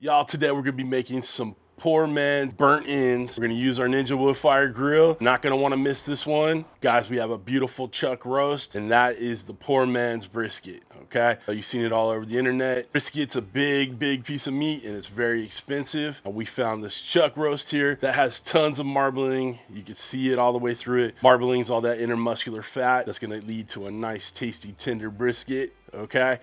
Y'all, today we're gonna be making some poor man's burnt ends. We're gonna use our Ninja Woodfire Grill. Not gonna wanna miss this one. Guys, we have a beautiful chuck roast, and that is the poor man's brisket, okay? You've seen it all over the internet. Brisket's a big piece of meat, and it's very expensive. We found this chuck roast here that has tons of marbling. You can see it all the way through it. Marbling's all that intermuscular fat that's gonna lead to a nice, tasty, tender brisket, okay?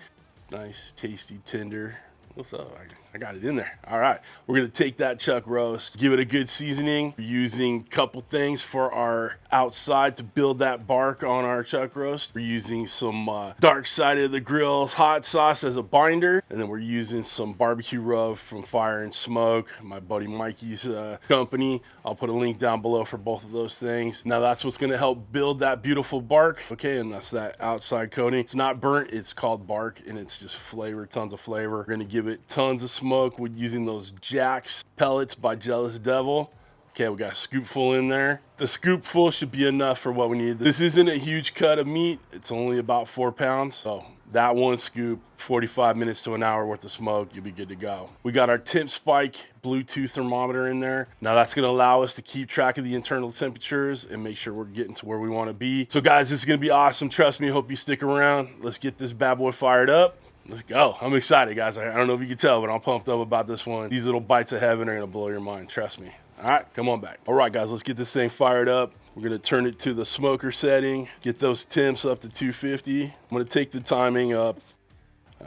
Nice, tasty, tender. What's up? I got it in there. All right, we're gonna take that chuck roast, give it a good seasoning. We're using a couple things for our outside to build that bark on our chuck roast. We're using some dark side of the grill's hot sauce as a binder, and then we're using some barbecue rub from Fire and Smoke, my buddy Mikey's company. I'll put a link down below for both of those things. Now that's what's gonna help build that beautiful bark, okay, and that's that outside coating. It's not burnt, it's called bark, and it's just flavor, tons of flavor. We're gonna give it tons of smoke with using those Jack's pellets by Jealous Devil. Okay, we got a scoopful in there. The scoopful should be enough for what we need. This isn't a huge cut of meat. It's only about 4 pounds. So that one scoop, 45 minutes to an hour worth of smoke, you'll be good to go. We got our temp spike Bluetooth thermometer in there. Now that's gonna allow us to keep track of the internal temperatures and make sure we're getting to where we wanna be. So guys, this is gonna be awesome. Trust me, hope you stick around. Let's get this bad boy fired up. Let's go. I'm excited, guys. I don't know if you can tell, but I'm pumped up about this one. These little bites of heaven are gonna blow your mind, trust me. All right, come on back. All right, guys, let's get this thing fired up. We're gonna turn it to the smoker setting, get those temps up to 250. I'm gonna take the timing up.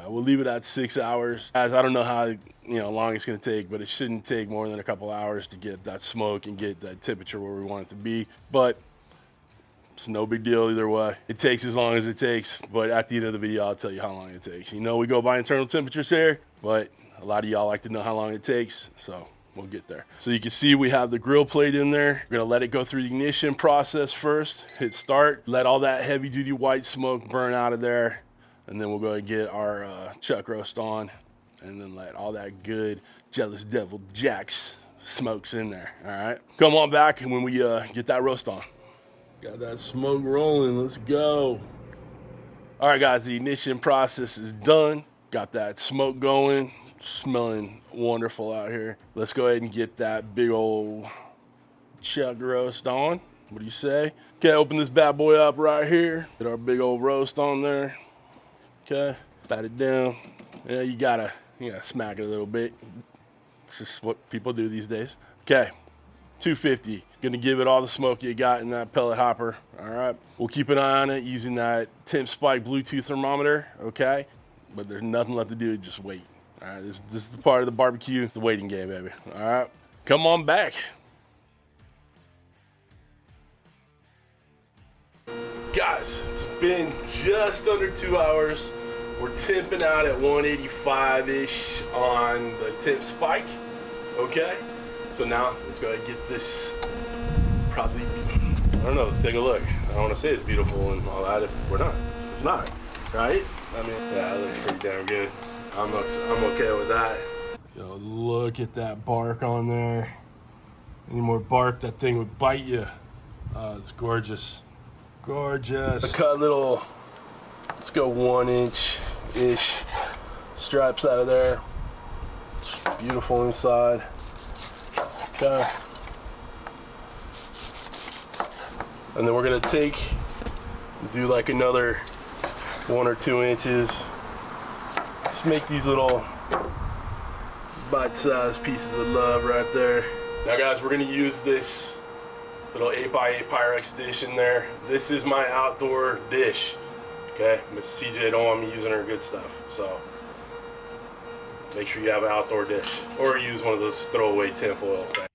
We'll leave it at 6 hours. Guys, I don't know how long it's gonna take, but it shouldn't take more than a couple hours to get that smoke and get that temperature where we want it to be. But it's no big deal either way. It takes as long as it takes, but at the end of the video, I'll tell you how long it takes. You know, we go by internal temperatures here, but a lot of y'all like to know how long it takes, so we'll get there. So you can see we have the grill plate in there. We're gonna let it go through the ignition process first, hit start, let all that heavy duty white smoke burn out of there, and then we'll go and get our chuck roast on, and then let all that good Jealous Devil Jack's smokes in there, all right? Come on back and when we get that roast on. Got that smoke rolling, let's go. All right, guys, the ignition process is done. Got that smoke going, smelling wonderful out here. Let's go ahead and get that big old chuck roast on. What do you say? Okay, open this bad boy up right here. Get our big old roast on there. Okay, pat it down. Yeah, you gotta smack it a little bit. It's just what people do these days. Okay. 250. Gonna give it all the smoke you got in that pellet hopper. All right. We'll keep an eye on it using that temp spike Bluetooth thermometer. Okay. But there's nothing left to do. Just wait. All right. This is the part of the barbecue. It's the waiting game, baby. All right. Come on back. Guys, it's been just under 2 hours. We're temping out at 185-ish on the temp spike. Okay. So now let's go ahead and get this probably, I don't know, let's take a look. I don't want to say it's beautiful and all that if we're not. It's not, right? I mean, yeah, it looks pretty damn good. I'm okay with that. Yo, look at that bark on there. Any more bark, that thing would bite you. It's gorgeous. Gorgeous. I cut little, let's go 1-inch-ish stripes out of there. It's beautiful inside. Okay. And then we're gonna do like another 1 or 2 inches. Just make these little bite-sized pieces of love right there. Now guys, we're gonna use this little 8x8 Pyrex dish in there. This is my outdoor dish. Okay, Miss CJ don't want me using her good stuff, so make sure you have an outdoor dish, or use one of those throwaway tinfoil things.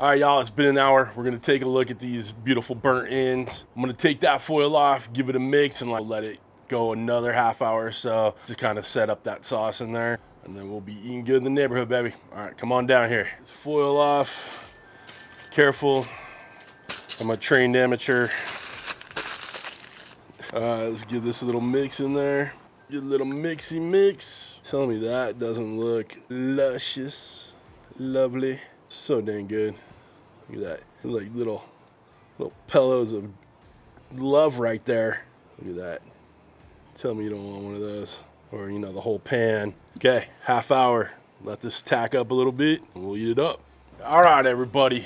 All right, y'all, it's been an hour. We're gonna take a look at these beautiful burnt ends. I'm gonna take that foil off, give it a mix, and let it go another half hour or so to kind of set up that sauce in there. And then we'll be eating good in the neighborhood, baby. All right, come on down here. Let's foil off. Careful. I'm a trained amateur. All right, let's give this a little mix in there. Get a little mixy mix. Tell me that doesn't look luscious, lovely, so dang good. Look at that, like little pillows of love right there. Look at that. Tell me you don't want one of those, or the whole pan. Okay, half hour. Let this tack up a little bit, and we'll eat it up. All right, everybody.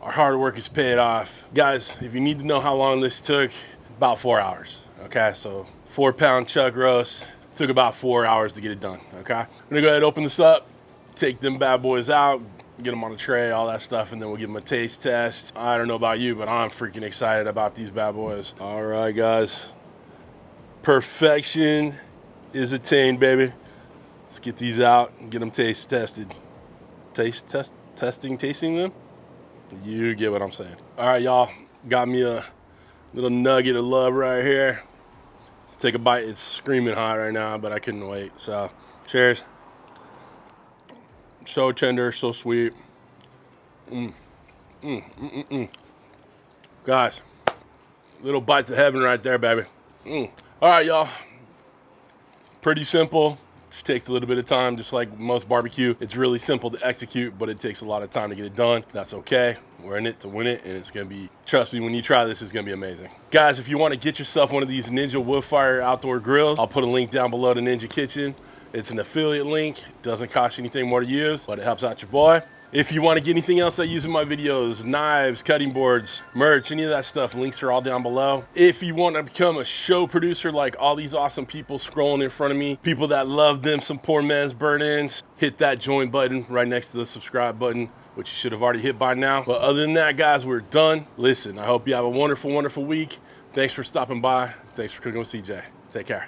Our hard work is paid off, guys. If you need to know how long this took, about 4 hours. Okay, so 4-pound chuck roast took about 4 hours to get it done. Okay, I'm gonna go ahead and open this up, take them bad boys out, get them on a tray, all that stuff, and then we'll give them a taste test. I don't know about you, but I'm freaking excited about these bad boys. All right, guys. Perfection is attained, baby. Let's get these out and get them taste tested. Tasting them? You get what I'm saying. All right, y'all. Got me a little nugget of love right here. Let's take a bite. It's screaming hot right now, but I couldn't wait. So, cheers. So tender, so sweet. Guys, little bites of heaven right there, baby. All right, y'all. Pretty simple. Just takes a little bit of time, just like most barbecue. It's really simple to execute, but it takes a lot of time to get it done. That's okay. We're in it to win it, and it's gonna be, trust me, when you try this, it's gonna be amazing. Guys, if you wanna get yourself one of these Ninja Woodfire outdoor grills, I'll put a link down below to Ninja Kitchen. It's an affiliate link. It doesn't cost you anything more to use, but it helps out your boy. If you want to get anything else I use in my videos, knives, cutting boards, merch, any of that stuff, links are all down below. If you want to become a show producer like all these awesome people scrolling in front of me, people that love them some poor man's burnt ends, hit that join button right next to the subscribe button, which you should have already hit by now. But other than that, guys, we're done. Listen, I hope you have a wonderful, wonderful week. Thanks for stopping by. Thanks for cooking with CJ. Take care.